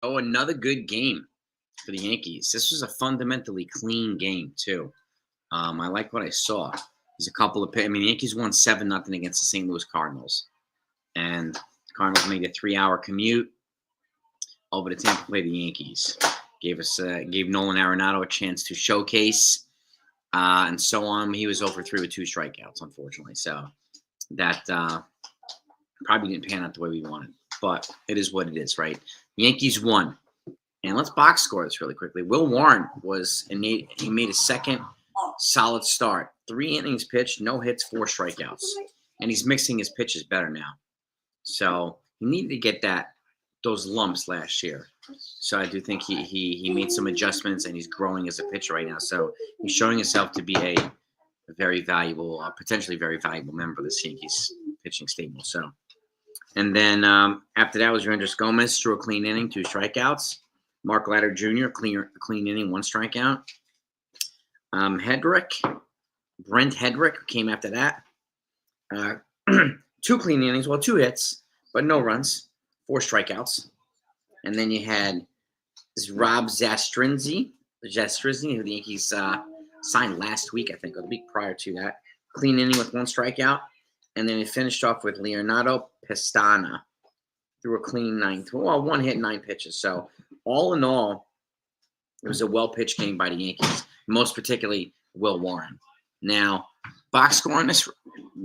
Oh, another good game for the Yankees. This was a fundamentally clean game too. I like what I saw. There's a couple of. I mean, the Yankees won 7-0 against the St. Louis Cardinals, and the Cardinals made a 3-hour commute over to Tampa to play the Yankees. Gave Nolan Arenado a chance to showcase, and so on. He was over 3 with 2 strikeouts, unfortunately. So that probably didn't pan out the way we wanted, but it is what it is, right? The Yankees won. And let's box score this really quickly. Will Warren he made a second solid start. 3 innings pitched, no hits, 4 strikeouts. And he's mixing his pitches better now. So he needed to get those lumps last year. So I do think he made some adjustments and he's growing as a pitcher right now. So he's showing himself to be a very valuable, potentially very valuable member of the Yankees pitching stable. So, and then after that was Andres Gomez, threw a clean inning, 2 strikeouts. Mark Ladder Jr., clean inning, 1 strikeout. Brent Hedrick came after that. 2 clean innings, 2 hits, but no runs, 4 strikeouts. And then you had this Rob Zastrinzi, who the Yankees signed last week, I think, or the week prior to that. Clean inning with 1 strikeout. And then it finished off with Leonardo Pestana. Threw a clean 1 hit, 9 pitches. So all in all, it was a well-pitched game by the Yankees, most particularly Will Warren. Now, box score on this,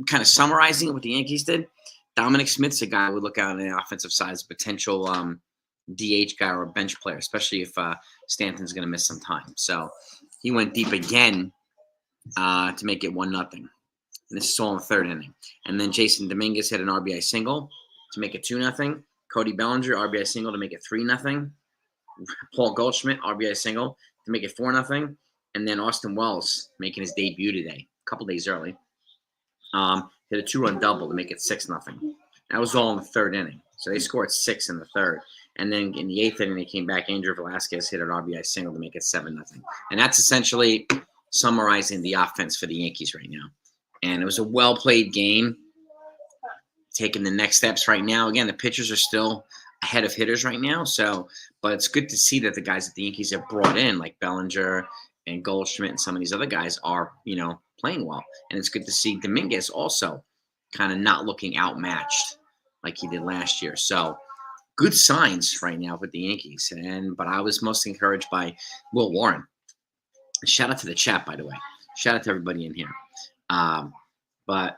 kind of summarizing what the Yankees did, Dominic Smith's a guy I would look out on the offensive side as a potential DH guy or a bench player, especially if Stanton's going to miss some time. So he went deep again to make it 1-0. And this is all in the 3rd inning. And then Jason Dominguez hit an RBI single to make it 2-0. Cody Bellinger, RBI single to make it 3-0. Paul Goldschmidt, RBI single to make it 4-0. And then Austin Wells making his debut today, a couple days early. Hit a 2-run double to make it 6-0. That was all in the 3rd inning. So they scored 6 in the 3rd. And then in the 8th inning, they came back. Andrew Velasquez hit an RBI single to make it 7-0. And that's essentially summarizing the offense for the Yankees right now. And it was a well-played game. Taking the next steps right now. Again, the pitchers are still ahead of hitters right now. But it's good to see that the guys that the Yankees have brought in, like Bellinger and Goldschmidt and some of these other guys, are, playing well. And it's good to see Dominguez also kind of not looking outmatched like he did last year. So good signs right now with the Yankees. But I was most encouraged by Will Warren. Shout out to the chat, by the way. Shout out to everybody in here. But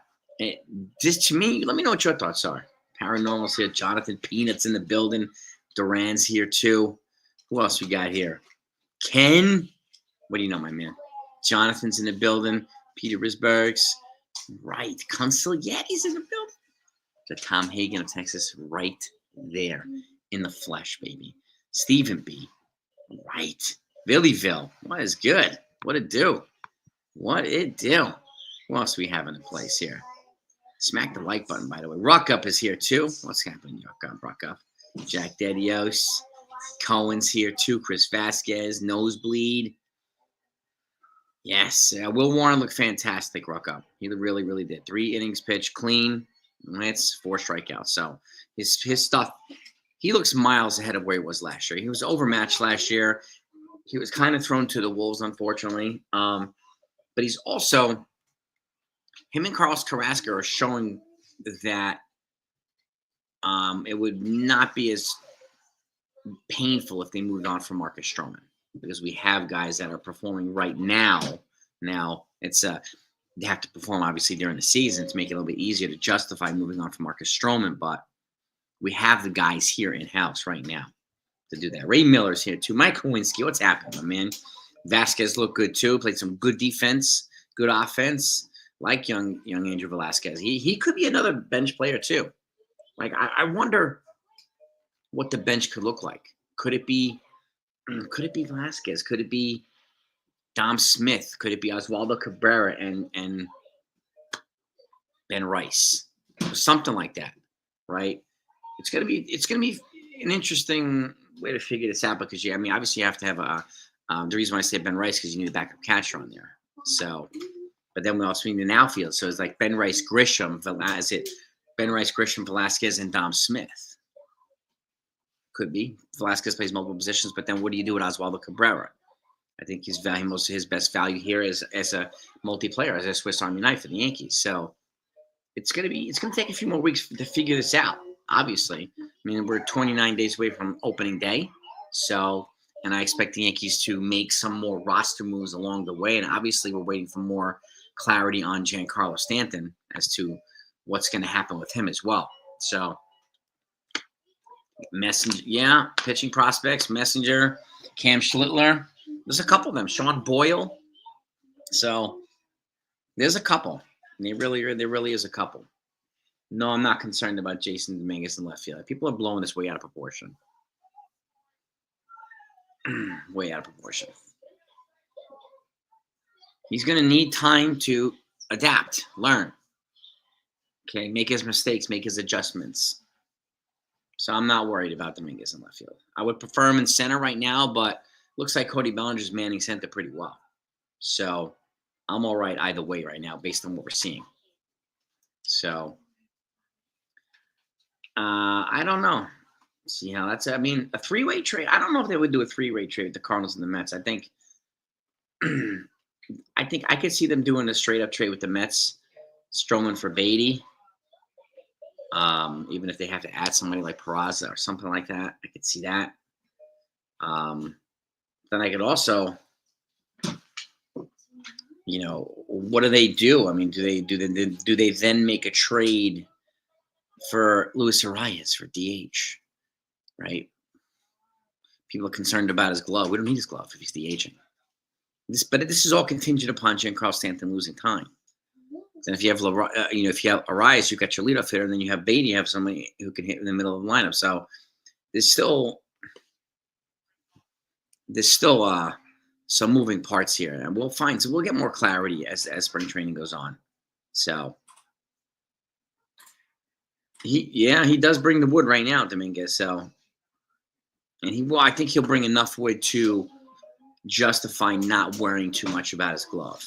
just to me, let me know what your thoughts are. Paranormal's here. Jonathan Peanuts in the building. Duran's here too. Who else we got here? Ken. What do you know, my man? Jonathan's in the building. Peter Risbergs. Right. Consiglietti in the building. The Tom Hagen of Texas right there in the flesh, baby. Stephen B. Right. Billyville. What is good? What it do? What it do? Who else we have in the place here? Smack the like button, by the way. Ruck Up is here, too. What's happening, Ruck Up? Jack Dedios. Cohen's here, too. Chris Vasquez. Nosebleed. Yes. Will Warren looked fantastic, Ruck Up. He really, really did. 3 innings pitched, clean. Hits, 4 strikeouts. So his stuff, he looks miles ahead of where he was last year. He was overmatched last year. He was kind of thrown to the wolves, unfortunately. But he's also... Him and Carlos Carrasco are showing that it would not be as painful if they moved on from Marcus Stroman, because we have guys that are performing right now. Now, it's they have to perform, obviously, during the season to make it a little bit easier to justify moving on from Marcus Stroman, but we have the guys here in-house right now to do that. Ray Miller's here, too. Mike Kowinski, what's happening, my man? Vasquez looked good, too. Played some good defense, good offense. Like young Andrew Velasquez. He could be another bench player too. Like I wonder what the bench could look like. Could it be Velasquez? Could it be Dom Smith? Could it be Oswaldo Cabrera and Ben Rice? Or something like that, right? It's gonna be an interesting way to figure this out, because obviously you have to have the reason why I say Ben Rice, because you need a backup catcher on there. So. But then we also need an outfield. So it's like Ben Rice, Grisham, Ben Rice, Grisham, Velasquez, and Dom Smith. Could be. Velasquez plays multiple positions, but then what do you do with Oswaldo Cabrera? I think most of his best value here is as a multiplayer, as a Swiss Army knife for the Yankees. So it's gonna take a few more weeks to figure this out. Obviously, I mean we're 29 days away from opening day, so and I expect the Yankees to make some more roster moves along the way. And obviously, we're waiting for more clarity on Giancarlo Stanton as to what's going to happen with him as well. So, Messenger, yeah, pitching prospects, Messenger, Cam Schlittler. There's a couple of them. Sean Boyle. So there's a couple. There really is a couple. No, I'm not concerned about Jason Dominguez in left field. People are blowing this way out of proportion. Way out of proportion. He's going to need time to adapt, learn. Okay, make his mistakes, make his adjustments. So I'm not worried about Dominguez in left field. I would prefer him in center right now, but looks like Cody Bellinger's manning center pretty well. So I'm all right either way right now based on what we're seeing. So I don't know. See how that's, I mean, a three-way trade. I don't know if they would do a three-way trade with the Cardinals and the Mets. I think I could see them doing a straight-up trade with the Mets, Stroman for Beatty. Even if they have to add somebody like Peraza or something like that, I could see that. Then I could also, what do they do? I mean, do they then make a trade for Luis Arias for DH? Right? People are concerned about his glove. We don't need his glove if he's DHing. But this is all contingent upon Giancarlo Stanton losing time. And if you have if you have Arias, you got your leadoff hitter, and then you have Beatty, you have somebody who can hit in the middle of the lineup. So there's still some moving parts here, and we'll get more clarity as spring training goes on. So he does bring the wood right now, Dominguez. So I think he'll bring enough wood to justify not worrying too much about his glove.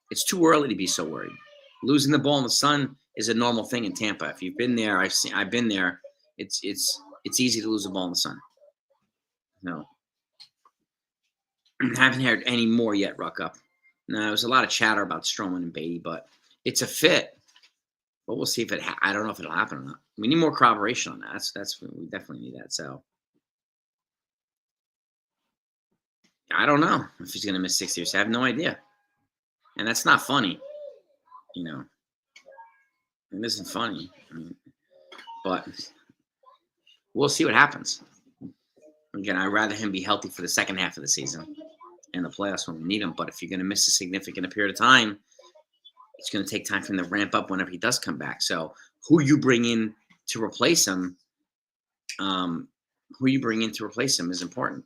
It's too early to be so worried. Losing the ball in the sun is a normal thing in Tampa. If you've been there, I've been there. It's easy to lose the ball in the sun. No, haven't heard any more yet. Ruck up. No, there was a lot of chatter about Stroman and Beatty, but it's a fit. But we'll see if I don't know if it'll happen or not. We need more corroboration on that. We definitely need that. So I don't know if he's going to miss 6 years. I have no idea, and that's not funny. It isn't funny, but we'll see what happens. Again, I'd rather him be healthy for the second half of the season and the playoffs when we need him. But if you're going to miss a significant period of time, it's going to take time for him to ramp up whenever he does come back. So who you bring in to replace him, is important.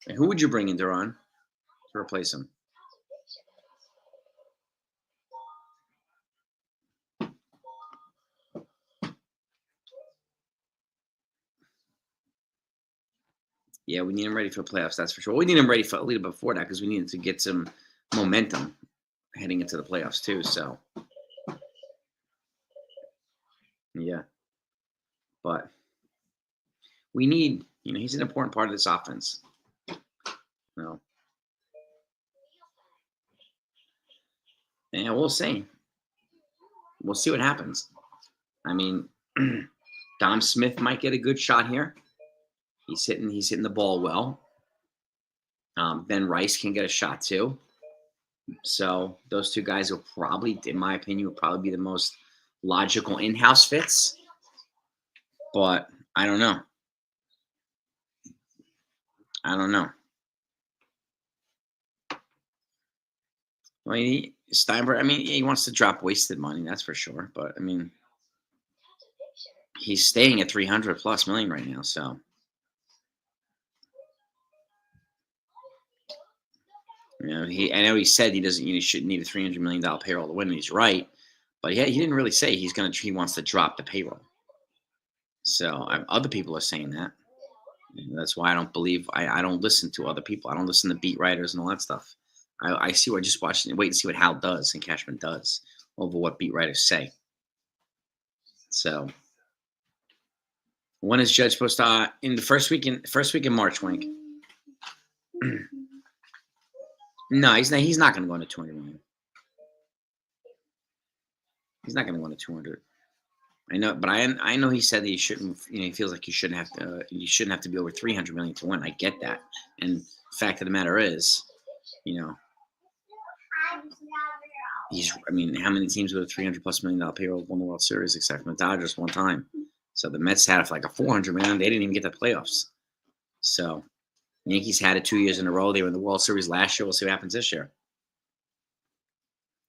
And who would you bring in, Duran, to replace him? Yeah, we need him ready for the playoffs, that's for sure. We need him ready for a little bit before that because we needed to get some momentum heading into the playoffs too. So, yeah. But we need, he's an important part of this offense. And we'll see. We'll see what happens. I mean, Dom Smith might get a good shot here. He's hitting the ball well. Ben Rice can get a shot too. So those two guys will probably, in my opinion, be the most logical in-house fits. But I don't know. Well, Steinberg, he wants to drop wasted money, that's for sure. But he's staying at $300+ million right now, so. I know he said he shouldn't need a $300 million payroll to win, and he's right. But he didn't really say he wants to drop the payroll. So other people are saying that. That's why I don't believe I don't listen to other people. I don't listen to beat writers and all that stuff. I just watch and wait and see what Hal does and Cashman does over what beat writers say. So When is Judge supposed to? In the first week in March, Wink. No, he's not going to go into 200 million. He's not going to go into 200. I know, but I know he said that he shouldn't. He feels like you shouldn't have to. You shouldn't have to be over 300 million to win. I get that, and the fact of the matter is, he's. I mean, how many teams with a $300+ million payroll won the World Series except for the Dodgers one time? So the Mets had it for like a 400 million. They didn't even get the playoffs. So the Yankees had it 2 years in a row. They were in the World Series last year. We'll see what happens this year.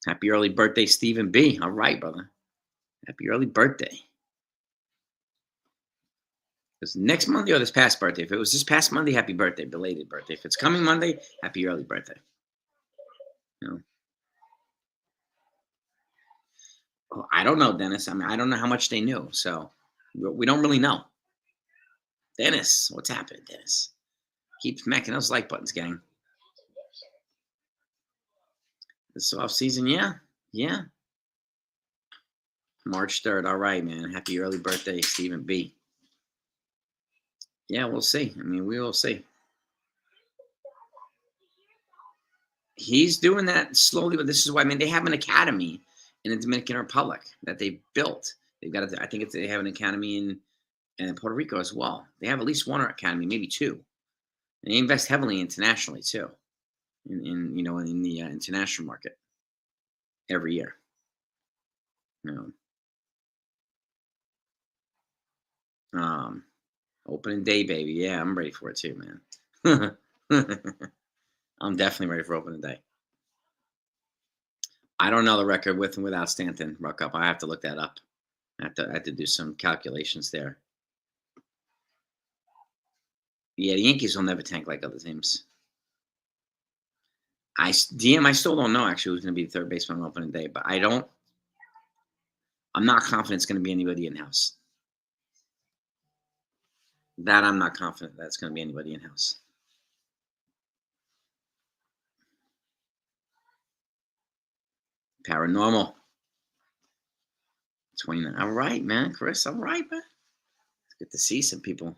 Happy early birthday, Stephen B. All right, brother. Happy early birthday. It's next Monday or this past birthday. If it was this past Monday, happy birthday, belated birthday. If it's coming Monday, happy early birthday. Well, I don't know, Dennis. I mean, I don't know how much they knew, so we don't really know. Dennis, what's happening, Dennis? Keep smacking those like buttons, gang. This off season, yeah. March 3rd. All right, man. Happy early birthday, Stephen B. Yeah, we'll see. I mean, we will see. He's doing that slowly, but this is why. I mean, they have an academy in the Dominican Republic that they built. They've got. I think they have an academy in Puerto Rico as well. They have at least one academy, maybe two. And they invest heavily internationally too, in the international market every year. Opening day, baby. Yeah, I'm ready for it too, man. I'm definitely ready for opening day. I don't know the record with and without Stanton, Ruck up. I have to look that up. I have to do some calculations there. Yeah, the Yankees will never tank like other teams. I still don't know actually who's going to be the third baseman on opening day, but I'm not confident it's going to be anybody in-house. That I'm not confident that's going to be anybody in-house. Paranormal. 29. All right, man. Chris, all right, man. It's good to see some people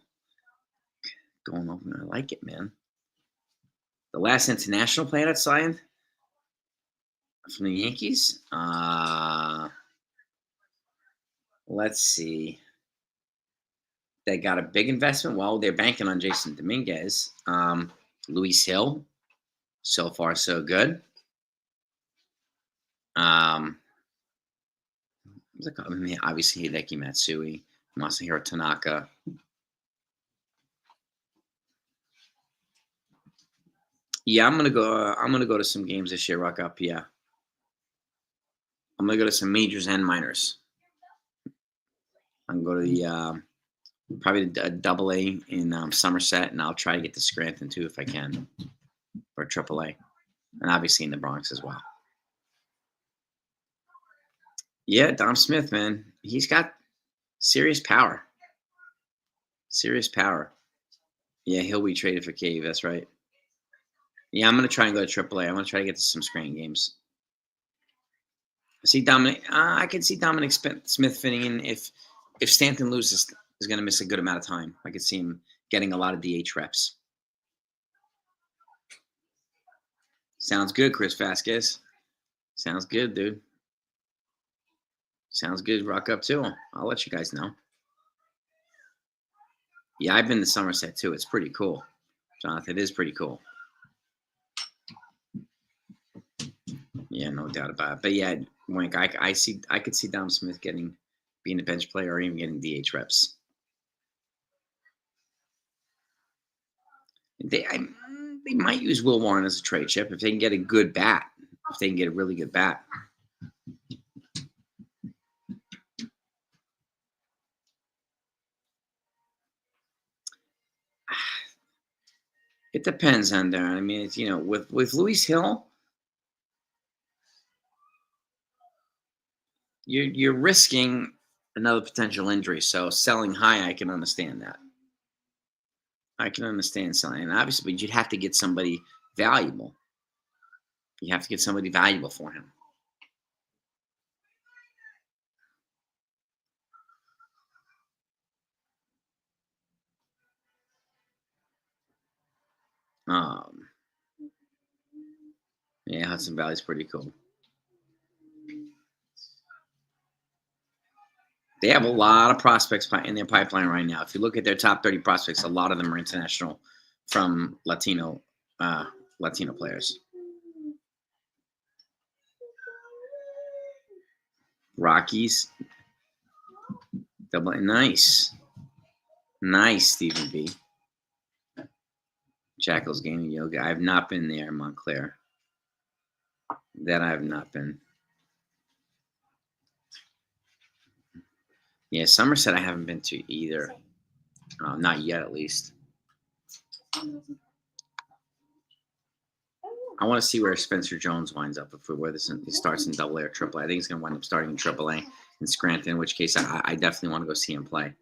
going open. I like it, man. The last international player that signed from the Yankees? Let's see. They got a big investment. Well, they're banking on Jason Dominguez. Luis Hill. So far, so good. Obviously Hideki Matsui, Masahiro Tanaka. Yeah, I'm gonna go to some games this year. Rock up, yeah. I'm gonna go to some majors and minors. I'm gonna go to the probably a AA in Somerset, and I'll try to get to Scranton too if I can, or AAA, and obviously in the Bronx as well. Yeah, Dom Smith, man, he's got serious power. Serious power. Yeah, he'll be traded for Cave. That's right. Yeah, I'm gonna try and go to AAA. I'm gonna try to get to some Scranton games. See Dominic. I can see Dominic Smith fitting in if Stanton loses, is going to miss a good amount of time. I could see him getting a lot of DH reps. Sounds good, Chris Vasquez. Sounds good, dude. Sounds good. Rock up too. I'll let you guys know. Yeah, I've been to Somerset too. It's pretty cool, Jonathan. It is pretty cool. Yeah, no doubt about it. But yeah, Wink, I could see Dom Smith being a bench player or even getting DH reps. They might use Will Warren as a trade chip if they can get a good bat. If they can get a really good bat. It depends on there. I mean, it's, with Luis Hill, you're risking another potential injury. So selling high, I can understand that. I can understand selling, and obviously, but you'd have to get somebody valuable. You have to get somebody valuable for him. Yeah, Hudson Valley's pretty cool. They have a lot of prospects in their pipeline right now. If you look at their top 30 prospects, a lot of them are international from Latino players. Rockies. Nice. Nice, Stephen B. Jackal's Gaming Yoga. I have not been there, Montclair. That I have not been. Yeah, Somerset I haven't been to either. Not yet, at least. I want to see where Spencer Jones winds up, where he starts in Double A or Triple A. I think he's going to wind up starting in Triple A in Scranton, in which case I definitely want to go see him play.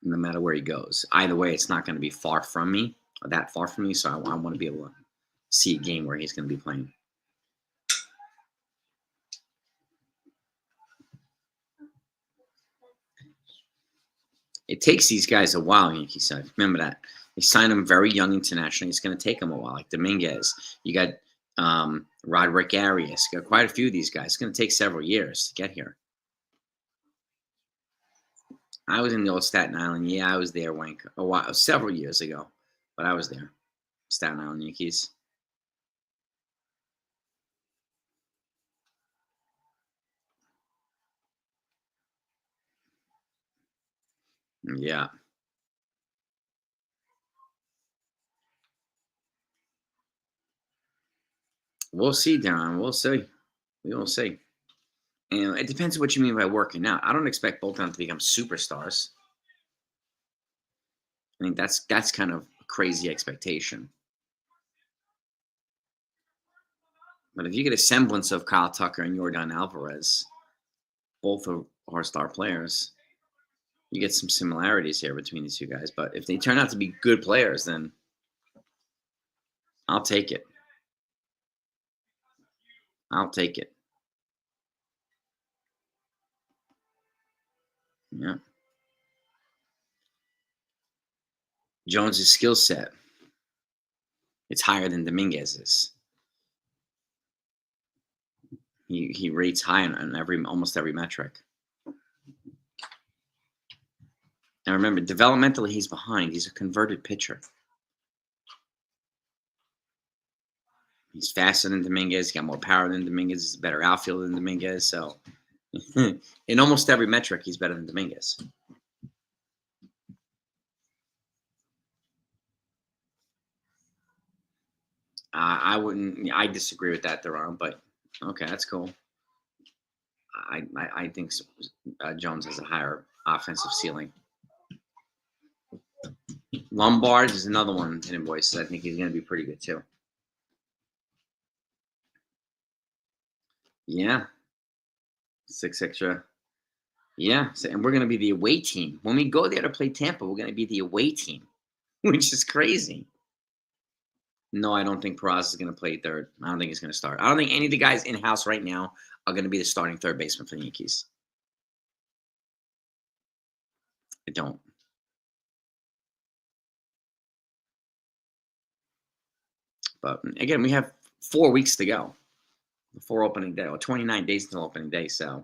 No matter where he goes. Either way, it's not going to be far from me, or that far from me, so I want to be able to see a game where he's going to be playing. It takes these guys a while, Yankee said. Remember that. They signed him very young internationally. It's going to take him a while. Like Dominguez. You got Roderick Arias. You got quite a few of these guys. It's going to take several years to get here. I was in the old Staten Island. Yeah, I was there, Wank, a while, several years ago. But I was there. Staten Island Yankees. Yeah. We'll see, Darren. We'll see. We will see. And it depends on what you mean by working out. I don't expect both of them to become superstars. I think that's kind of a crazy expectation. But if you get a semblance of Kyle Tucker and Yordan Alvarez, both are star players, you get some similarities here between these two guys. But if they turn out to be good players, then I'll take it. I'll take it. Yeah. Jones' skill set, it's higher than Dominguez's. He rates high on almost every metric. And remember, developmentally, he's behind. He's a converted pitcher. He's faster than Dominguez. He's got more power than Dominguez. He's a better outfielder than Dominguez. So, in almost every metric, he's better than Dominguez. I disagree with that, Theron, but okay, that's cool. I think Jones has a higher offensive ceiling. Lombard is another one, Hidden Voice. I think he's going to be pretty good too. Yeah. 6 extra. Yeah. So, and we're going to be the away team. When we go there to play Tampa, we're going to be the away team, which is crazy. No, I don't think Peraza is going to play third. I don't think he's going to start. I don't think any of the guys in-house right now are going to be the starting third baseman for the Yankees. I don't. But again, we have 4 weeks to go before opening day, or 29 days until opening day. So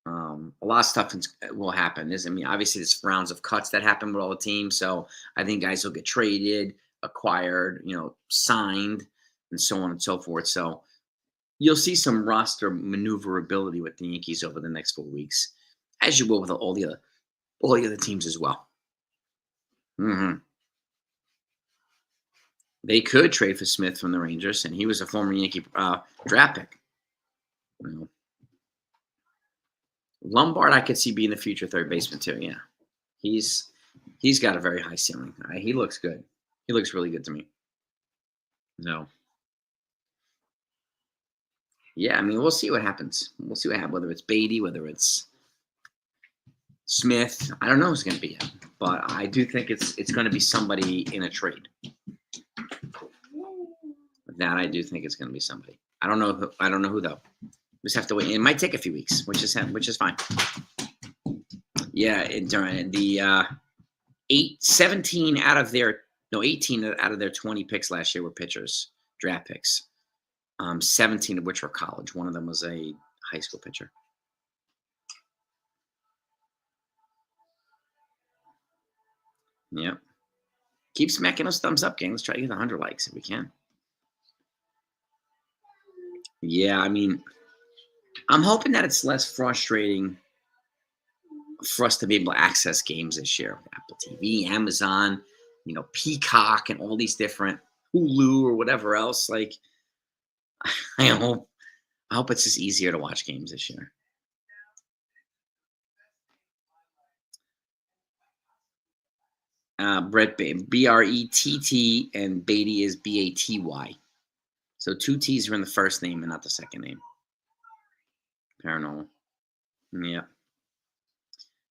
a lot of stuff will happen. Obviously, there's rounds of cuts that happen with all the teams. So I think guys will get traded, acquired, signed, and so on and so forth. So you'll see some roster maneuverability with the Yankees over the next 4 weeks, as you will with all the other teams as well. Mm-hmm. They could trade for Smith from the Rangers, and he was a former Yankee draft pick. Lombard, I could see being the future third baseman too. Yeah, he's got a very high ceiling. He looks good. He looks really good to me. No. Yeah, we'll see what happens. We'll see what happens. Whether it's Beatty, whether it's Smith, I don't know who's going to be it, but I do think it's going to be somebody in a trade. That I do think it's going to be somebody. I don't know who though. We just have to wait. It might take a few weeks, which is fine. Yeah, during the 17 out of their No, 18 out of their 20 picks last year were pitchers, draft picks. 17 of which were college. One of them was a high school pitcher. Yep. Keep smacking those thumbs up, gang. Let's try to get 100 likes if we can. Yeah, I mean, I'm hoping that it's less frustrating for us to be able to access games this year. Apple TV, Amazon, Peacock, and all these different Hulu or whatever else. Like, I hope it's just easier to watch games this year. Brett Brett, and Beatty is Baty. So 2 T's are in the first name and not the second name. Paranormal. Yeah.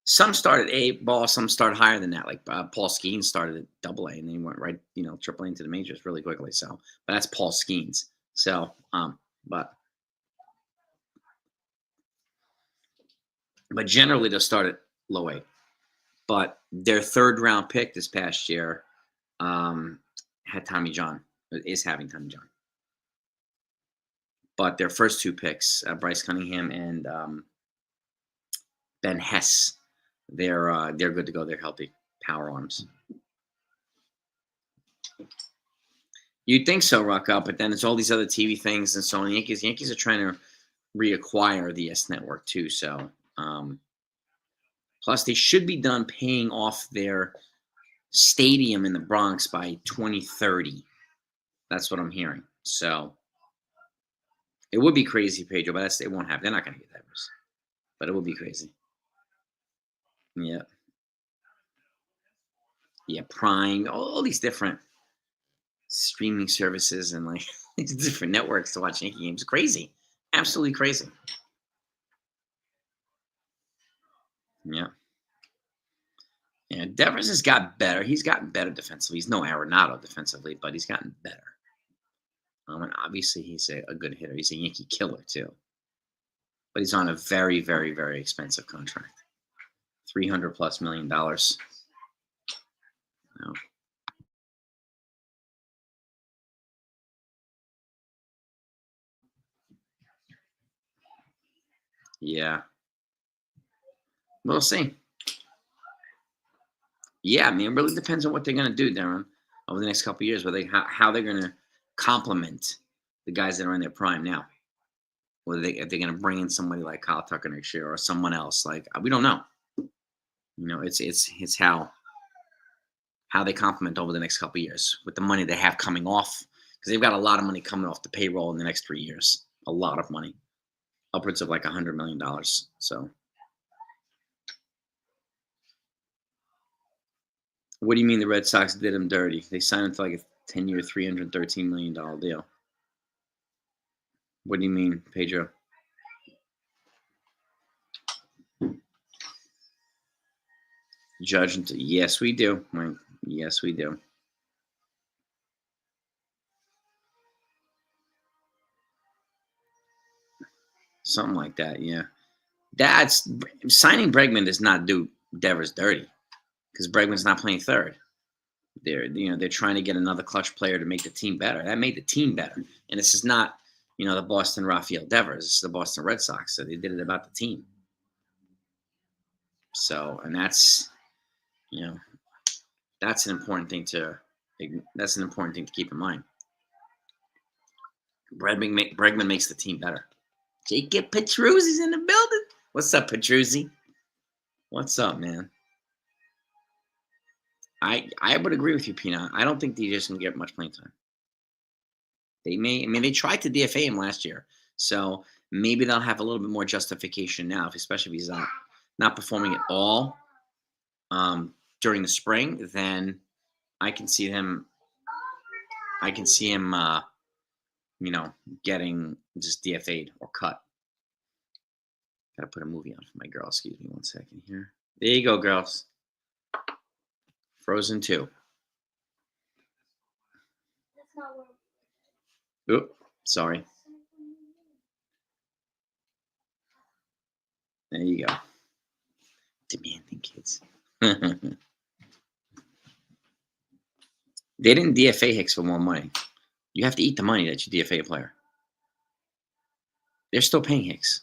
Some started A ball, some started higher than that. Like Paul Skeens started at Double A, and then he went right, Triple A into the majors really quickly. So, but that's Paul Skeens. So, but generally they'll start at low A. But their 3rd round pick this past year had Tommy John. Is having Tommy John. But their first 2 picks, Bryce Cunningham and Ben Hess, they're good to go. They're healthy, power arms. You'd think so, Rucka, but then it's all these other TV things and so on. Yankees are trying to reacquire the S Network too. So, plus they should be done paying off their stadium in the Bronx by 2030. That's what I'm hearing. So it would be crazy, Pedro, but it won't happen. They're not going to get that, but it would be crazy. Yeah. Yeah, Prime, all these different streaming services and like these different networks to watch Yankee games. Crazy. Absolutely crazy. Yeah. Yeah, Devers has got better. He's gotten better defensively. He's no Arenado defensively, but he's gotten better. And obviously he's a good hitter. He's a Yankee killer too. But he's on a very, very, very expensive contract. $300+ million. No. Yeah. We'll see. Yeah, I mean, it really depends on what they're going to do, Darren, over the next couple of years. How they're going to complement the guys that are in their prime now. Whether if they're going to bring in somebody like Kyle Tucker next year or someone else, like we don't know. It's how they complement over the next couple of years with the money they have coming off, because they've got a lot of money coming off the payroll in the next 3 years. A lot of money, upwards of like $100 million. So. What do you mean the Red Sox did him dirty? They signed him to like a 10-year, $313 million deal. What do you mean, Pedro? Judge, yes, we do. Right. Yes, we do. Something like that, yeah. That's signing Bregman does not do Devers dirty, because Bregman's not playing third. They're trying to get another clutch player to make the team better. That made the team better. And this is not, the Boston Rafael Devers. This is the Boston Red Sox. So they did it about the team. So, and that's an important thing to keep in mind. Bregman makes the team better. Jacob Petruzzi's in the building. What's up, Petruzzi? What's up, man? I would agree with you, Peanut. I don't think DJ's going to get much playing time. They tried to DFA him last year. So maybe they'll have a little bit more justification now, especially if he's not performing at all during the spring. Then I can see him getting just DFA'd or cut. Gotta put a movie on for my girl. Excuse me 1 second here. There you go, girls. Frozen 2. Oop, sorry. There you go. Demanding kids. They didn't DFA Hicks for more money. You have to eat the money that you DFA a player. They're still paying Hicks.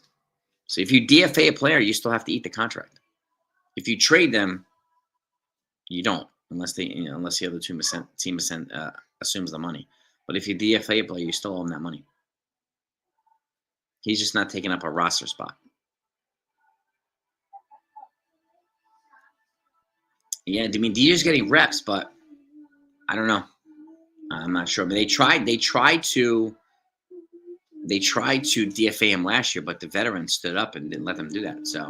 So if you DFA a player, you still have to eat the contract. If you trade them, you don't, unless unless the other team assumes the money. But if you DFA a player, you still owe him that money. He's just not taking up a roster spot. Yeah, I mean, DJ's getting reps, but I don't know. I'm not sure. But they tried to DFA him last year, but the veterans stood up and didn't let them do that. So,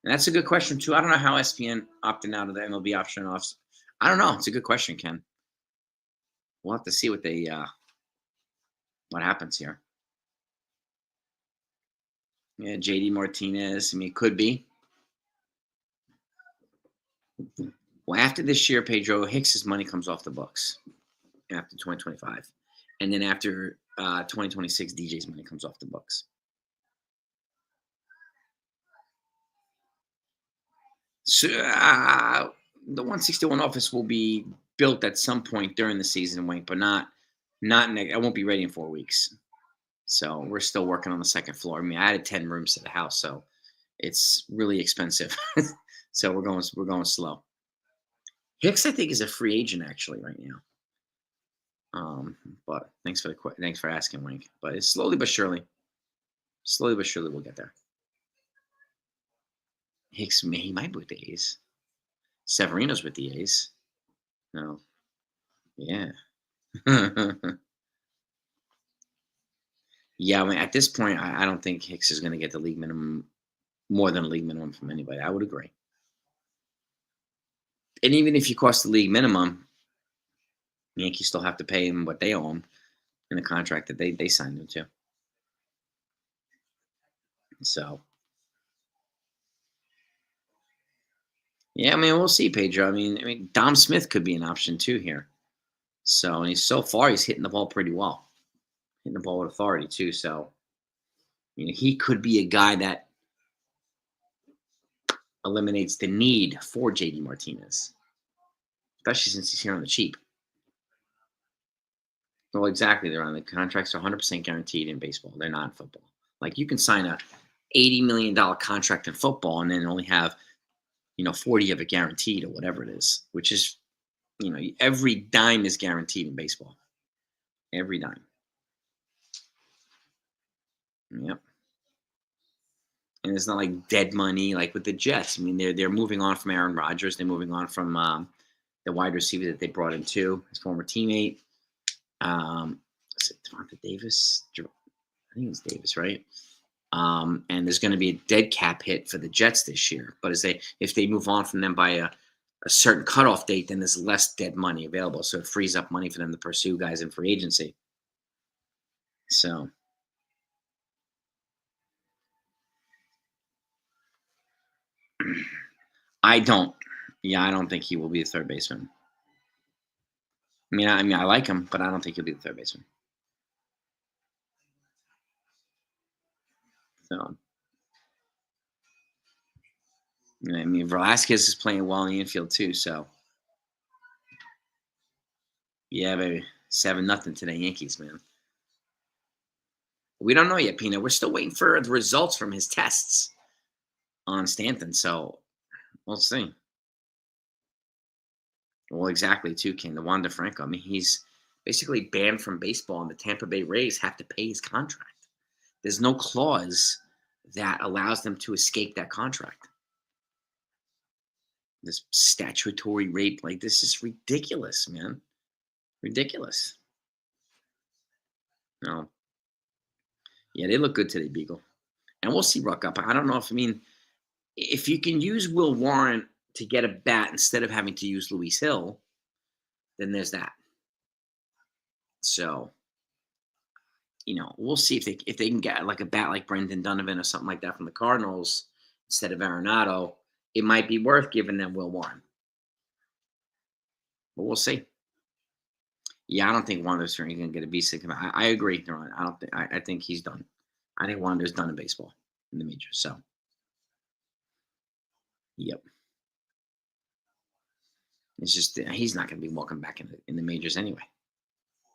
and that's a good question too. I don't know how SPN opted out of the MLB option offs. I don't know. It's a good question, Ken. We'll have to see what what happens here. Yeah, JD Martinez. I mean, it could be. Well, after this year, Pedro, Hicks's money comes off the books after 2025. And then after 2026, DJ's money comes off the books. So the 161 office will be built at some point during the season, Wayne, but not I won't be ready in 4 weeks. So we're still working on the second floor. I mean, I added 10 rooms to the house, so it's really expensive. So we're going slow. Hicks, I think, is a free agent actually right now. But thanks for asking, Wink. But it's slowly but surely we'll get there. Hicks, he might be with the A's. Severino's with the A's. No, yeah, yeah. I mean, at this point, I don't think Hicks is going to get the league minimum, more than a league minimum from anybody. I would agree. And even if you cost the league minimum, Yankees still have to pay him what they owe him in the contract that they signed him to. So, yeah, I mean, we'll see, Pedro. I mean, Dom Smith could be an option too here. So, and he's hitting the ball pretty well, hitting the ball with authority too. So, he could be a guy that eliminates the need for JD Martinez, especially since he's here on the cheap. Well, exactly. They're on the contracts are 100% guaranteed in baseball. They're not in football. Like you can sign a $80 million contract in football and then only have 40 of it guaranteed or whatever it is, which is, every dime is guaranteed in baseball. Every dime. Yep. And it's not like dead money like with the Jets. I mean, they're moving on from Aaron Rodgers. They're moving on from the wide receiver that they brought in too, his former teammate. Is it Devonta Davis? I think it's Davis, right? And there's going to be a dead cap hit for the Jets this year. But if they move on from them by a certain cutoff date, then there's less dead money available. So it frees up money for them to pursue guys in free agency. So I don't think he will be a third baseman. I mean, I like him, but I don't think he'll be the third baseman. So, I mean, Velasquez is playing well in the infield too. So, yeah, baby, 7-0 today, Yankees, man. We don't know yet, Pina. We're still waiting for the results from his tests on Stanton. So, we'll see. Well, exactly, too, King. The Wander Franco. I mean, he's basically banned from baseball, and the Tampa Bay Rays have to pay his contract. There's no clause that allows them to escape that contract. This statutory rape, like this is ridiculous, man. Ridiculous. No. Yeah, they look good today, Beagle. And we'll see Ruck up. I don't know if you can use Will Warren to get a bat instead of having to use Luis Hill, then there's that. So, we'll see if they can get like a bat like Brendan Donovan or something like that from the Cardinals instead of Arenado. It might be worth giving them Will Warren. But we'll see. Yeah, I don't think Wander's going to get a B6. I agree, Ron. I think he's done. I think Wander's done in baseball in the majors. So, yep. It's just he's not going to be walking back in the majors anyway,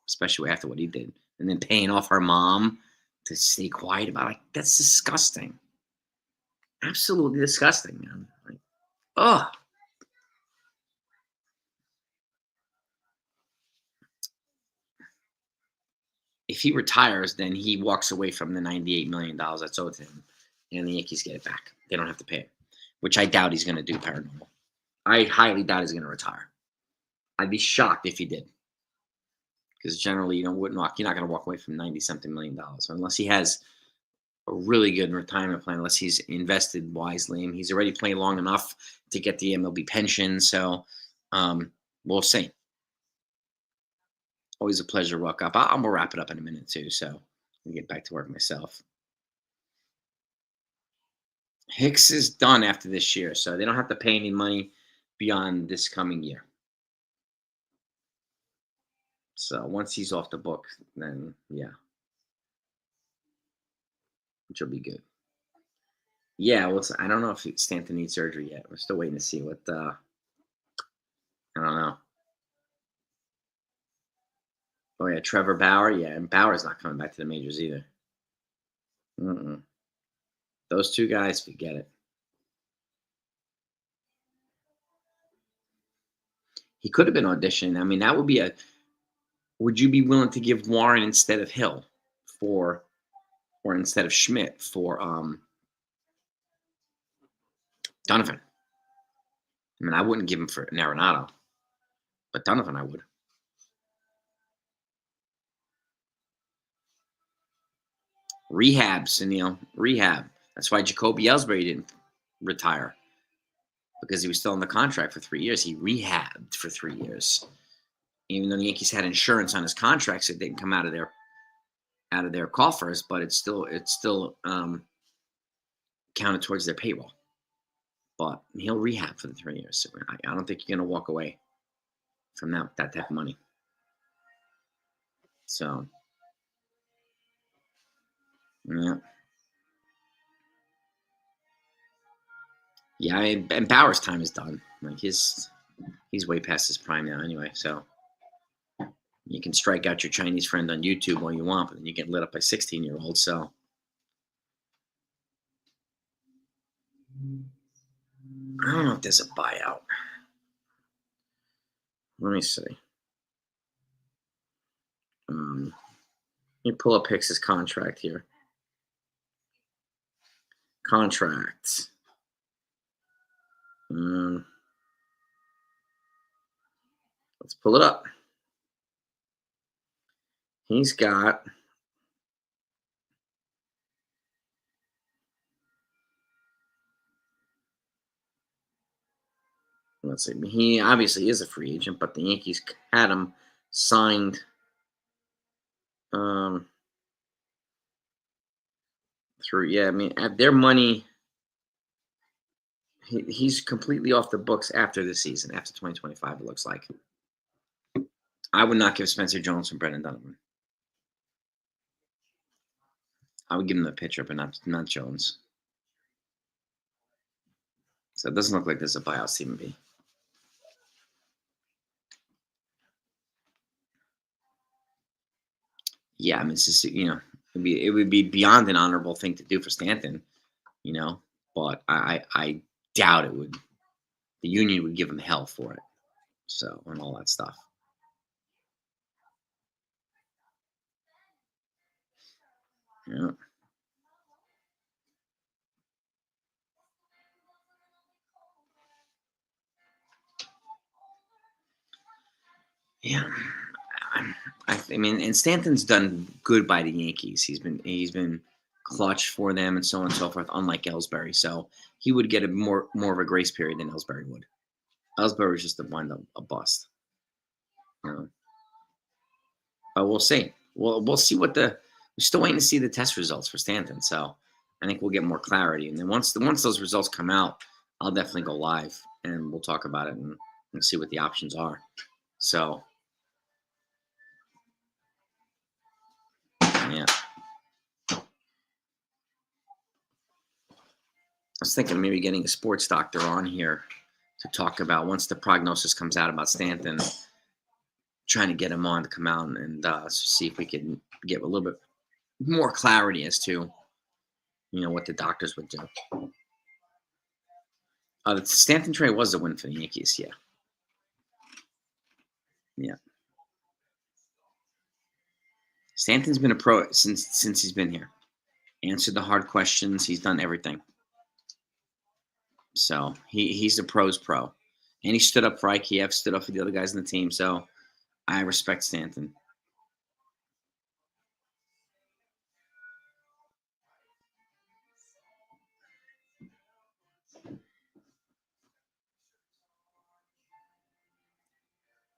especially after what he did, and then paying off her mom to stay quiet about it. That's disgusting. Absolutely disgusting, man. Like, oh, if he retires, then he walks away from the $98 million that's owed to him, and the Yankees get it back. They don't have to pay it, which I doubt he's going to do. Paranormal. I highly doubt he's going to retire. I'd be shocked if he did, because generally you're not going to walk away from 90-something million dollars unless he has a really good retirement plan. Unless he's invested wisely, and he's already played long enough to get the MLB pension. So we'll see. Always a pleasure to walk up. I'm gonna wrap it up in a minute too, so I get back to work myself. Hicks is done after this year, so they don't have to pay any money beyond this coming year. So once he's off the book, then yeah, which will be good. Yeah, well, I don't know if Stanton needs surgery yet. We're still waiting to see what. I don't know. Oh yeah, Trevor Bauer. Yeah, and Bauer's not coming back to the majors either. Mm-mm. Those two guys, forget it. He could have been auditioning. I mean, that would be a. Would you be willing to give Warren instead of Hill for, or instead of Schmidt for Donovan? I mean, I wouldn't give him for an Arenado, but Donovan I would. Rehab, Sunil. Rehab. That's why Jacoby Ellsbury didn't retire, because he was still in the contract for 3 years. He rehabbed for 3 years, even though the Yankees had insurance on his contract, so it didn't come out of their coffers, but it's still counted towards their payroll. But he'll rehab for the 3 years. So I don't think you're going to walk away from that type of money. So, yeah. Yeah, and Bauer's time is done. Like he's way past his prime now anyway. So you can strike out your Chinese friend on YouTube all you want, but then you get lit up by 16-year-olds. So I don't know if there's a buyout. Let me see. Let me pull up Hicks's contract here. Contracts. Let's pull it up. He's got. Let's see. He obviously is a free agent, but the Yankees had him signed. Through, yeah, I mean, at their money, he's completely off the books after the season, after 2025. It looks like. I would not give Spencer Jones from Brendan Donovan. I would give him the pitcher, but not Jones. So it doesn't look like there's a buyout, Stephen B. Yeah, I mean, it's just, it would be beyond an honorable thing to do for Stanton, but I doubt it would. The union would give him hell for it, so, and all that stuff. Yeah. Yeah. I mean, and Stanton's done good by the Yankees. He's been clutch for them and so on and so forth. Unlike Ellsbury, so he would get a more of a grace period than Ellsbury would. Ellsbury was just a bust. But we'll see. We'll see we're still waiting to see the test results for Stanton. So I think we'll get more clarity. And then once those results come out, I'll definitely go live and we'll talk about it and see what the options are. So yeah. I was thinking maybe getting a sports doctor on here to talk about once the prognosis comes out about Stanton, trying to get him on to come out and see if we can get a little bit more clarity as to what the doctors would do. The Stanton trade was a win for the Yankees. Yeah, yeah. Stanton's been a pro since he's been here. Answered the hard questions. He's done everything. So he's a pro's pro, and he stood up for IKF, stood up for the other guys in the team. So I respect Stanton.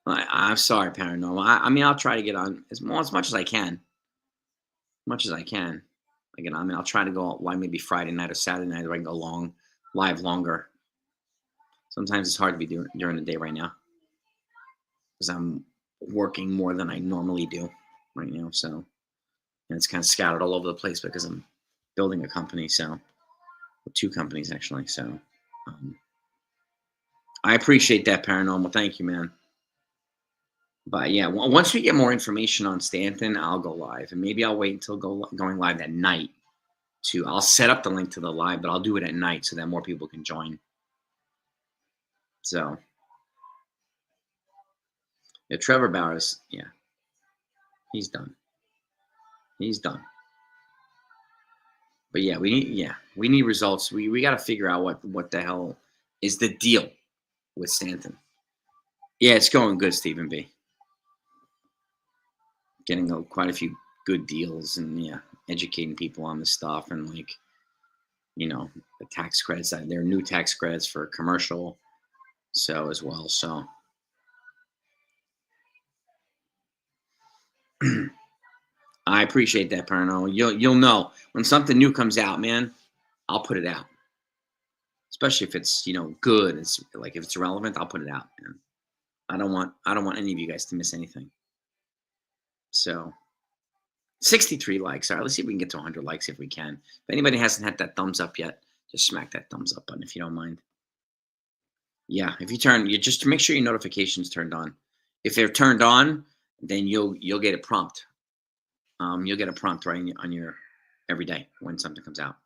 I'm sorry, Paranormal. I mean, I'll try to get on as much as I can. Much as I can. Again, I mean, I'll try to go live maybe Friday night or Saturday night, or I can go live longer. Sometimes it's hard to be doing during the day right now because I'm working more than I normally do right now. So, and it's kind of scattered all over the place because I'm building a company. So, two companies actually. So, I appreciate that, Paranormal. Thank you, man. But yeah, once we get more information on Stanton, I'll go live, and maybe I'll wait until going live at night. I'll set up the link to the live, but I'll do it at night so that more people can join. So, yeah, Trevor Bowers, yeah, he's done. He's done. But yeah, we need results. We got to figure out what the hell is the deal with Stanton. Yeah, it's going good, Stephen B. Getting quite a few good deals, and yeah, educating people on this stuff, and like, the tax credits. There are new tax credits for commercial, so as well. So I appreciate that, Parno. You'll know when something new comes out, man. I'll put it out, especially if it's good. It's like if it's relevant, I'll put it out, man. I don't want any of you guys to miss anything. So 63 likes. All right, let's see if we can get to 100 likes if we can. If anybody hasn't had that thumbs up yet, just smack that thumbs up button if you don't mind. Yeah, if you just make sure your notifications turned on. If they're turned on, then you'll get a prompt. You'll get a prompt right on your every day when something comes out.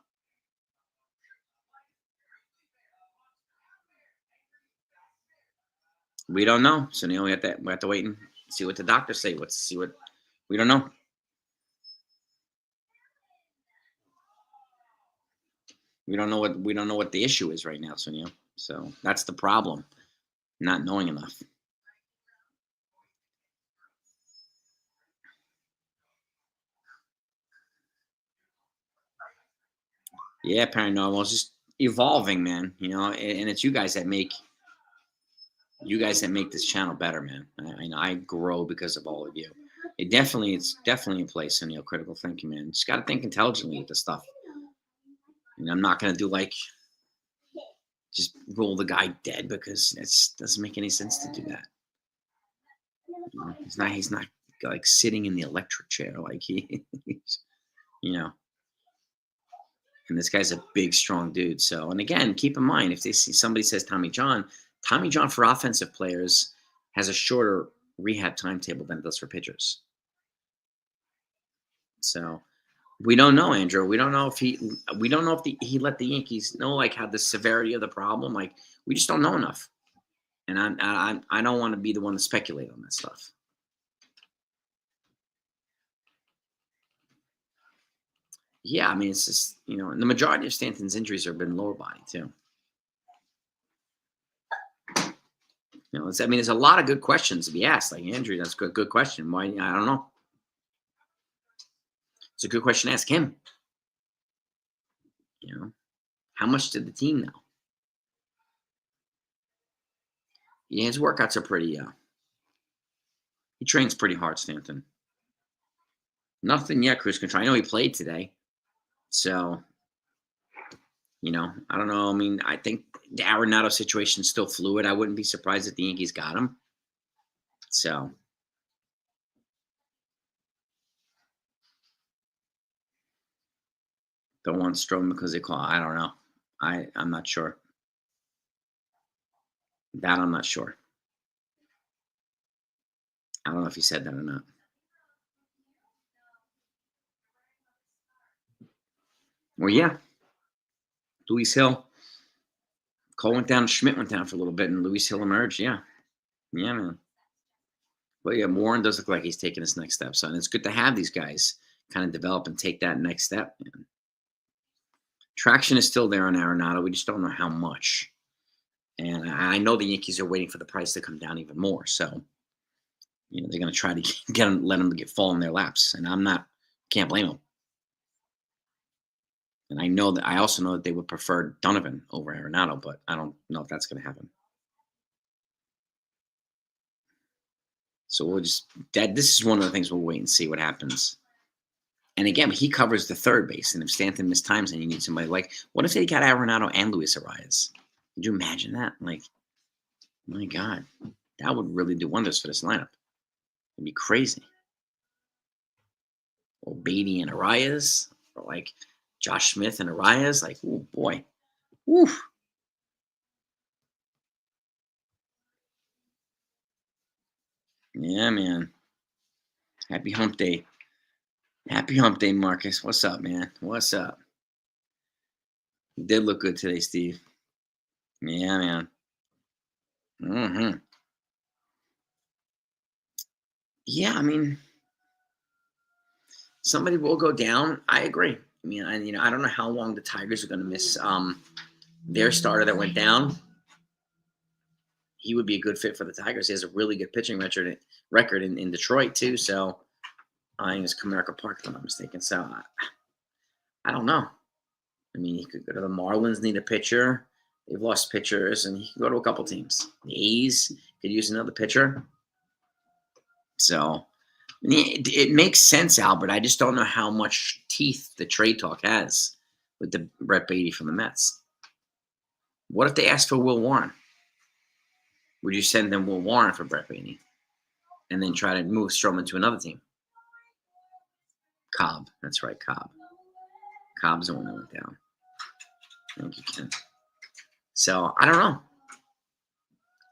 We don't know, so now we have to wait and see what the doctors say. We don't know. We don't know what the issue is right now, Sunil. So that's the problem, not knowing enough. Yeah, paranormal is just evolving, man. And it's you guys that make this channel better, man. I grow because of all of you. It's definitely a place, Sunil. Critical thinking, man. Just got to think intelligently with this stuff. I'm not gonna do like just roll the guy dead because it doesn't make any sense to do that. He's not like sitting in the electric chair like he's, and this guy's a big, strong dude. So, and again, keep in mind, if they see somebody says Tommy John for offensive players has a shorter rehab timetable than it does for pitchers. So we don't know, Andrew. We don't know if he let the Yankees know like how the severity of the problem. Like we just don't know enough, and I don't want to be the one to speculate on that stuff. Yeah, I mean it's just and the majority of Stanton's injuries have been lower body too. There's a lot of good questions to be asked. Like Andrew, that's a good question. Why? I don't know. It's a good question to ask him. How much did the team know? Yeah, his workouts are pretty. He trains pretty hard, Stanton. Nothing yet, cruise control. I know he played today, so I don't know. I mean, I think the Arenado situation is still fluid. I wouldn't be surprised if the Yankees got him. So. Don't want Stroman because they call. I don't know. I'm not sure. That I'm not sure. I don't know if he said that or not. Well, yeah, Luis Hill. Cole went down, Schmidt went down for a little bit, and Luis Hill emerged. Yeah, yeah, man. But yeah, Warren does look like he's taking his next step. So and it's good to have these guys kind of develop and take that next step. Man. Traction is still there on Arenado. We just don't know how much. And I know the Yankees are waiting for the price to come down even more. So they're going to try to get them, let them get fall in their laps. And can't blame them. And I also know that they would prefer Donovan over Arenado, but I don't know if that's going to happen. So this is one of the things we'll wait and see what happens. And again, he covers the third base. And if Stanton missed times and you need somebody what if they got Arenado and Luis Arias? Could you imagine that? My God, that would really do wonders for this lineup. It'd be crazy. Or Beatty and Arias, or Josh Smith and Arias. Oh boy. Woof. Yeah, man. Happy hump day. Happy hump day, Marcus. What's up, man? What's up? You did look good today, Steve. Yeah, man. Mm-hmm. Yeah, I mean, somebody will go down. I agree. I mean, I don't know how long the Tigers are going to miss their starter that went down. He would be a good fit for the Tigers. He has a really good pitching record in Detroit too. So I think it's Comerica Park, if I'm not mistaken. So I don't know. I mean, he could go to the Marlins, need a pitcher. They've lost pitchers, and he could go to a couple teams. The A's could use another pitcher. So it makes sense, Albert. I just don't know how much teeth the trade talk has with the Brett Beatty from the Mets. What if they asked for Will Warren? Would you send them Will Warren for Brett Beatty and then try to move Stroman to another team? Cobb. That's right, Cobb. Cobb's the one that went down. I think you can. So I don't know.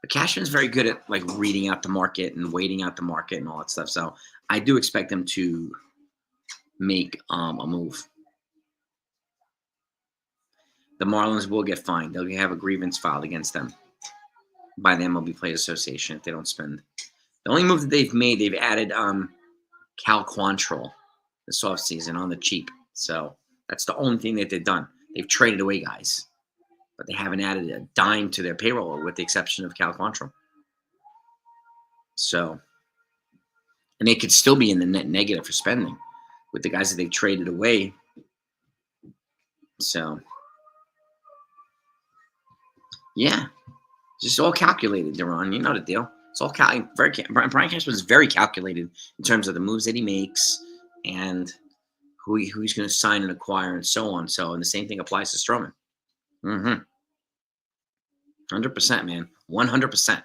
But Cashman's very good at reading out the market and waiting out the market and all that stuff. So I do expect them to make a move. The Marlins will get fined. They'll have a grievance filed against them by the MLB Players Association if they don't spend. The only move that they've made, they've added Cal Quantrill this offseason on the cheap. So that's the only thing that they've done. They've traded away guys, but they haven't added a dime to their payroll with the exception of Cal Quantrill. So, and they could still be in the net negative for spending with the guys that they've traded away. So, yeah, just all calculated, Deron. You know the deal. It's all Brian Cashman was very calculated in terms of the moves that he makes and who he's going to sign and acquire and so on. So, and the same thing applies to Stroman. 100%, man. 100%.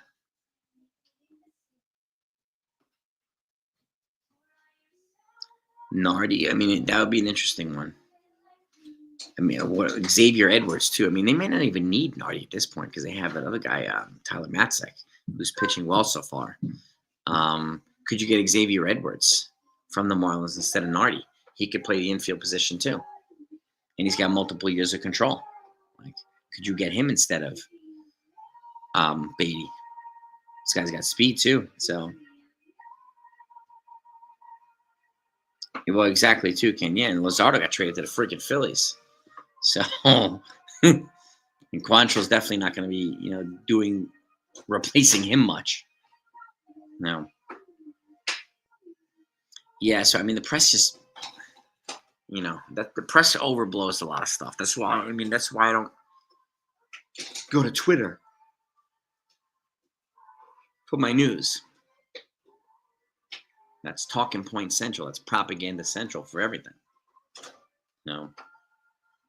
Nardi, I mean, that would be an interesting one. I mean, Xavier Edwards, too. I mean, they may not even need Nardi at this point because they have that other guy, Tyler Matzek, who's pitching well so far. Could you get Xavier Edwards from the Marlins instead of Nardi? He could play the infield position, too. And he's got multiple years of control. Could you get him instead of Beatty? This guy's got speed, too. So, well, exactly, too, Ken. Yeah, and Luzardo got traded to the freaking Phillies. So, and Quantrill's definitely not going to be, replacing him much. No. Yeah, so, I mean, the press just, that the press overblows a lot of stuff. That's why I don't go to Twitter for my news. That's Talking Point Central. That's Propaganda Central for everything.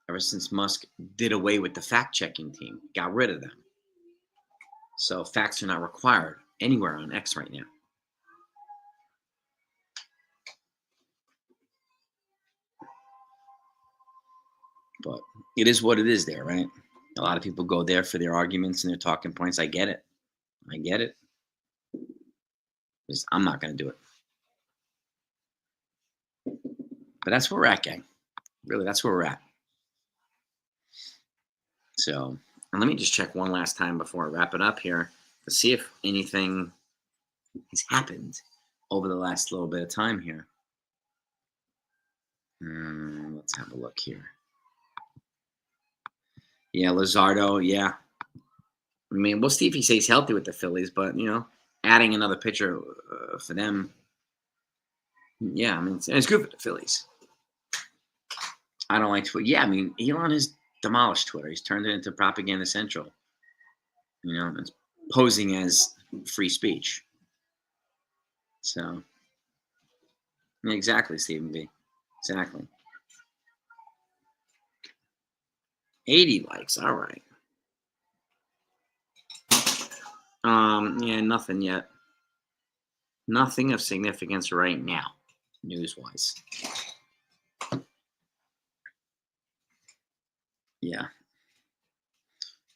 Ever since Musk did away with the fact-checking team, got rid of them. So facts are not required anywhere on X right now. But it is what it is there, right? A lot of people go there for their arguments and their talking points. I get it. I get it. I'm not going to do it. But that's where we're at, gang. Really, that's where we're at. So, and let me just check one last time before I wrap it up here to see if anything has happened over the last little bit of time here. Let's have a look here. Yeah, Luzardo, yeah. I mean, we'll see if he stays healthy with the Phillies, but, adding another pitcher for them, yeah, I mean, it's good for the Phillies. I don't like Twitter. Yeah, I mean, Elon has demolished Twitter. He's turned it into propaganda central. It's posing as free speech. So, exactly, Stephen B. Exactly. 80 likes. All right. Yeah, nothing yet. Nothing of significance right now, news-wise. Yeah.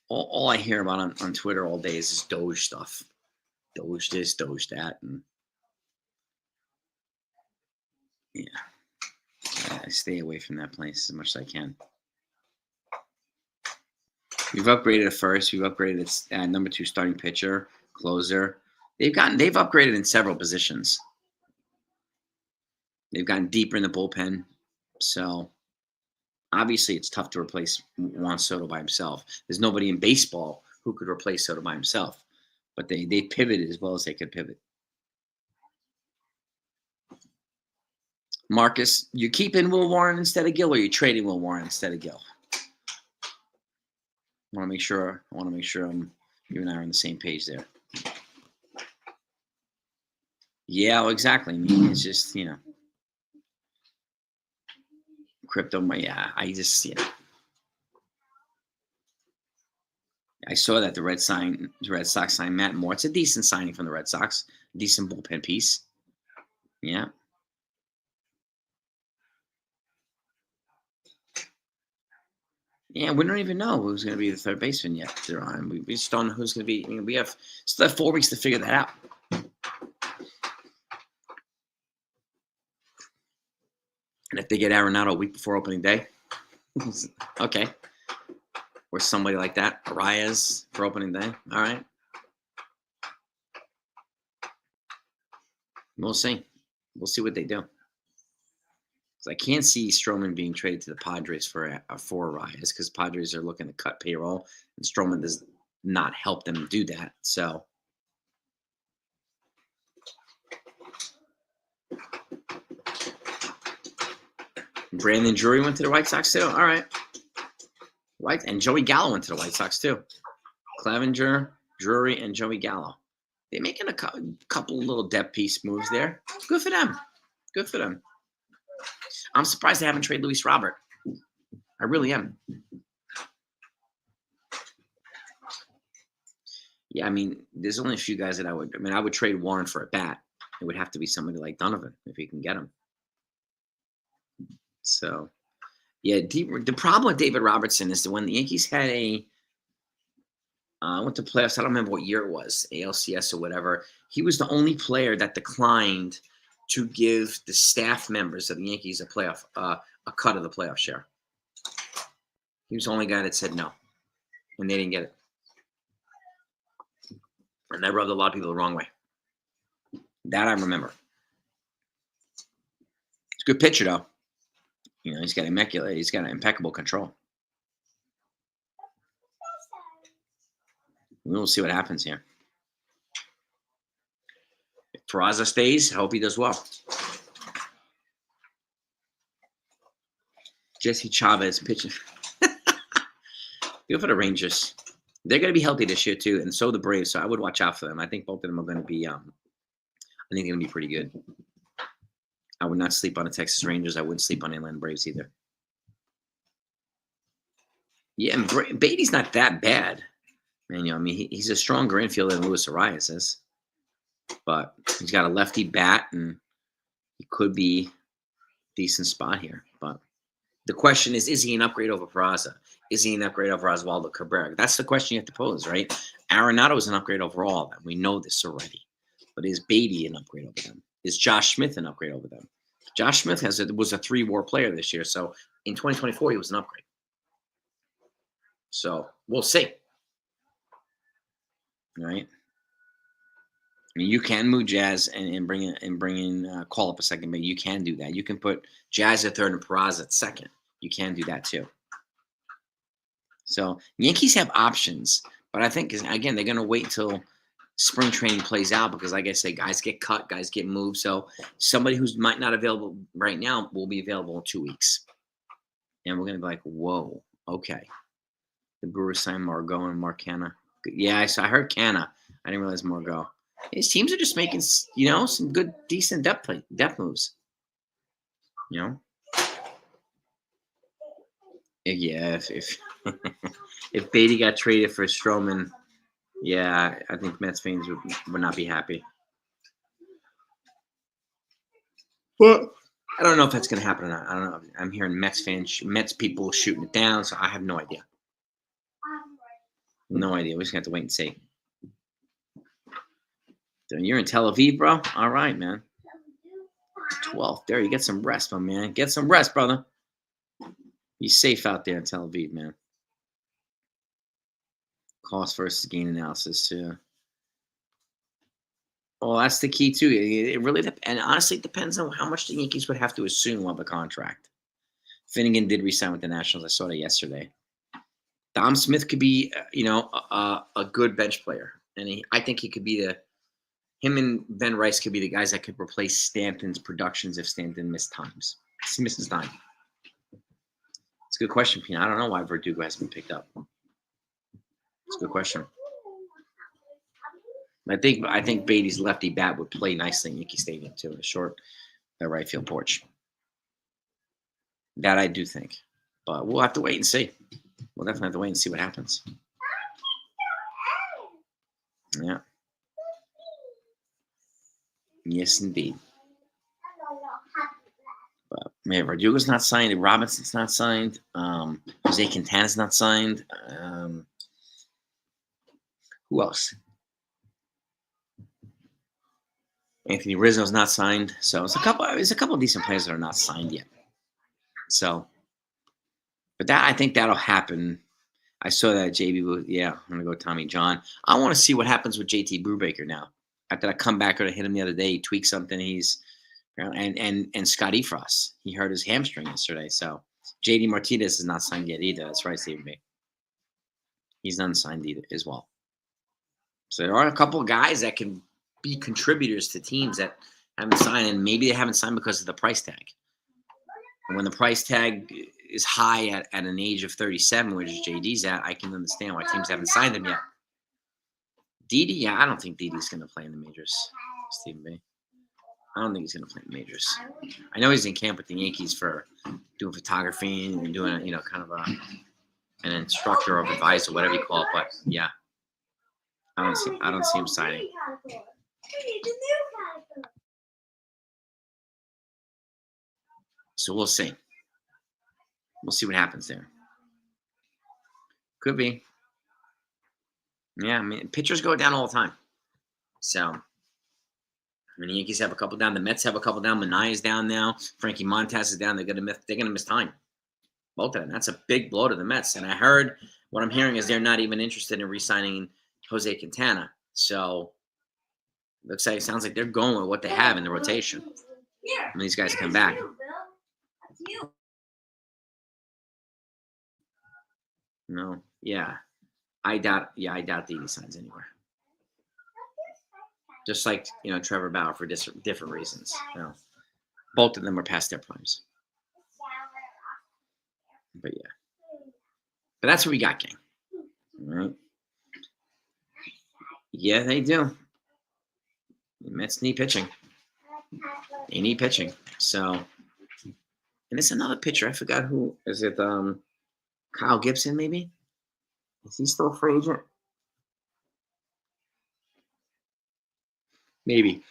All I hear about on Twitter all day is Doge stuff. Doge this, Doge that, and yeah. I stay away from that place as much as I can. We've upgraded at first. We've upgraded its number 2 starting pitcher, closer. They've upgraded in several positions. They've gotten deeper in the bullpen. So obviously it's tough to replace Juan Soto by himself. There's nobody in baseball who could replace Soto by himself. But they pivoted as well as they could pivot. Marcus, you keeping Will Warren instead of Gill, or you trading Will Warren instead of Gill? I want to make sure you and I are on the same page there. Yeah, well, exactly. I mean, it's just, crypto. Yeah, I saw that the Red Sox signed Matt Moore. It's a decent signing from the Red Sox. Decent bullpen piece. Yeah. Yeah, we don't even know who's going to be the third baseman yet. They're on. We just don't know who's going to be. I mean, we still have 4 weeks to figure that out. And if they get Arenado a week before opening day, okay. Or somebody like that, Arias for opening day. All right. We'll see. We'll see what they do. I can't see Stroman being traded to the Padres for Arias because Padres are looking to cut payroll, and Stroman does not help them do that. So, Brandon Drury went to the White Sox too. All right, right, and Joey Gallo went to the White Sox too. Clevenger, Drury, and Joey Gallo. They're making a couple little depth piece moves there. Good for them. Good for them. I'm surprised they haven't traded Luis Robert. I really am. Yeah, I mean, there's only a few guys that I would trade Warren for a bat. It would have to be somebody like Donovan if you can get him. So, yeah, the problem with David Robertson is that when the Yankees had went to playoffs, I don't remember what year it was, ALCS or whatever, he was the only player that declined to give the staff members of the Yankees a cut of the playoff share. He was the only guy that said no, and they didn't get it. And that rubbed a lot of people the wrong way. That I remember. He's a good pitcher, though. He's got impeccable control. We'll see what happens here. If Peraza stays, I hope he does well. Jesse Chavez pitching. Good for the Rangers. They're going to be healthy this year, too, and so the Braves. So I would watch out for them. I think both of them are going to be I think they're going to be pretty good. I would not sleep on the Texas Rangers. I wouldn't sleep on the Atlanta Braves either. Yeah, and Beatty's not that bad. Man, he's a stronger infielder than Luis Arias is. But he's got a lefty bat, and he could be a decent spot here. But the question is he an upgrade over Peraza? Is he an upgrade over Oswaldo Cabrera? That's the question you have to pose, right? Arenado is an upgrade over all of them. We know this already. But is Beatty an upgrade over them? Is Josh Smith an upgrade over them? Josh Smith was a 3-WAR player this year, so in 2024 he was an upgrade. So we'll see. All right. I mean, you can move Jazz and bring in call up a second, but you can do that. You can put Jazz at third and Peraza at second. You can do that too. So Yankees have options, but I think again they're going to wait till spring training plays out because, like I say, guys get cut, guys get moved. So somebody who's might not available right now will be available in 2 weeks, and we're going to be like, whoa, okay. The Brewers signed Margot and Marcana. Yeah, I heard Canna. I didn't realize Margot. His teams are just making, some good, decent depth moves. Yeah, if if Beatty got traded for Stroman, yeah, I think Mets fans would not be happy. Well, I don't know if that's going to happen or not. I don't know. I'm hearing Mets people shooting it down, so I have no idea. No idea. We're just going to have to wait and see. You're in Tel Aviv, bro? All right, man. 12th. There, you get some rest, my man. Get some rest, brother. Be safe out there in Tel Aviv, man. Cost versus gain analysis, too. Well, that's the key, too. It really and honestly, it depends on how much the Yankees would have to assume of the contract. Finnegan did resign with the Nationals. I saw that yesterday. Dom Smith could be, a good bench player. And I think he could be him and Ben Rice could be the guys that could replace Stanton's productions if Stanton misses time. It's a good question, Pina. I don't know why Verdugo hasn't been picked up. It's a good question. I think Beatty's lefty bat would play nicely in Yankee Stadium too, a short right field porch. That I do think, but we'll have to wait and see. We'll definitely have to wait and see what happens. Yeah. Yes, indeed. But man, Verdugo's not signed. Robinson's not signed. Jose Quintana's not signed. Who else? Anthony Rizzo's not signed. So there's a couple of decent players that are not signed yet. So, but I think that'll happen. I saw that JB was, I'm gonna go Tommy John. I want to see what happens with JT Brubaker now. After that comeback, I hit him the other day. He tweaked something. He's and Scott Efros. He hurt his hamstring yesterday. So JD Martinez is not signed yet either. That's right, Stephen B. He's not signed either as well. So there are a couple of guys that can be contributors to teams that haven't signed, and maybe they haven't signed because of the price tag. And when the price tag is high at an age of 37, which JD's at, I can understand why teams haven't signed him yet. Didi, I don't think Didi's going to play in the majors, Stephen B. I don't think he's going to play in the majors. I know he's in camp with the Yankees for doing photography and doing, kind of an instructor or advisor, whatever you call it. But yeah, I don't see him signing. So we'll see. We'll see what happens there. Could be. Yeah, I mean, pitchers go down all the time. So, the Yankees have a couple down. The Mets have a couple down. Manaea's down now. Frankie Montas is down. They're gonna miss time. Both of them. That's a big blow to the Mets. And what I'm hearing is they're not even interested in re-signing Jose Quintana. So, sounds like they're going with what they have in the rotation when these guys come back. No, yeah. I doubt Didi signs anywhere. Just like, Trevor Bauer for different reasons. Both of them are past their primes. But yeah. But that's what we got, gang. All right. Yeah, they do. The Mets need pitching. They need pitching. So, and it's another pitcher. I forgot who. Is it Kyle Gibson, maybe? Is he still a free agent? Maybe.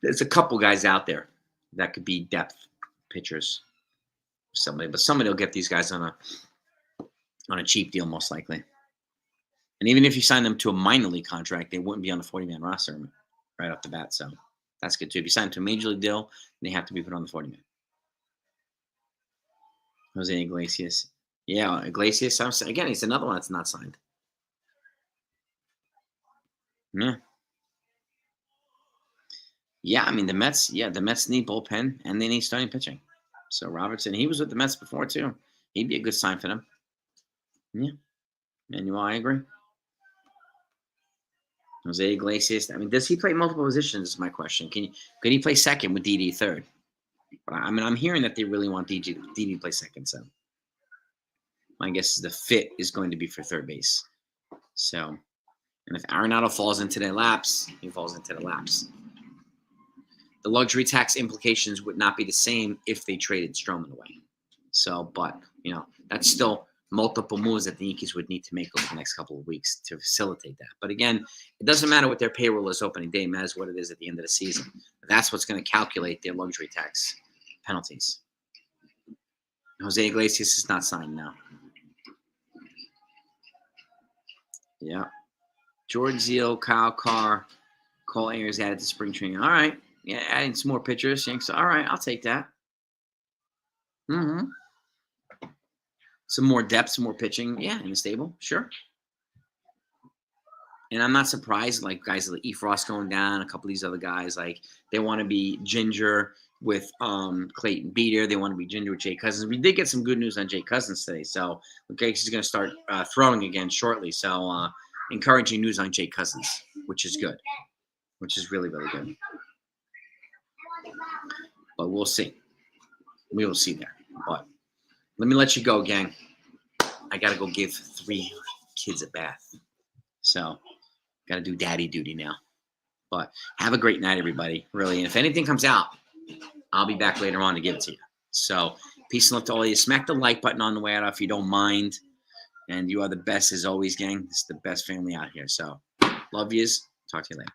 There's a couple guys out there that could be depth pitchers. somebody, but somebody will get these guys on a cheap deal, most likely. And even if you sign them to a minor league contract, they wouldn't be on the 40-man roster right off the bat. So that's good too. If you sign them to a major league deal, they have to be put on the 40-man. Jose Iglesias. Yeah, Iglesias. Again, he's another one that's not signed. Yeah. Yeah, I mean, the Mets need bullpen, and they need starting pitching. So Robertson, he was with the Mets before, too. He'd be a good sign for them. Yeah. Manuel, I agree. Jose Iglesias. I mean, does he play multiple positions is my question. Could he play second with Didi third? But I mean, I'm hearing that they really want Didi to play second, so my guess is the fit is going to be for third base. So, and if Arenado falls into their laps, he falls into the laps. The luxury tax implications would not be the same if they traded Stroman away. So, but, that's still multiple moves that the Yankees would need to make over the next couple of weeks to facilitate that. But again, it doesn't matter what their payroll is opening day. It matters what it is at the end of the season. That's what's going to calculate their luxury tax penalties. Jose Iglesias is not signed now. Yeah. George Zeal, Kyle Carr, Cole Ayers added to spring training. All right. Yeah, adding some more pitchers. Yanks. All right, I'll take that. Mm-hmm. Some more depth, some more pitching. Yeah, in the stable. Sure. And I'm not surprised, like guys like E. Frost going down, a couple of these other guys, like they want to be ginger with Clayton Beater. They want to be ginger with Jay Cousins. We did get some good news on Jay Cousins today. So okay, he's going to start throwing again shortly. So encouraging news on Jay Cousins, which is good, which is really, really good. But we'll see. We will see there. But let me let you go, gang. I got to go give 3 kids a bath. So got to do daddy duty now. But have a great night, everybody. Really. And if anything comes out, I'll be back later on to give it to you. So peace and love to all of you. Smack the like button on the way out if you don't mind. And you are the best as always, gang. This is the best family out here. So love yous. Talk to you later.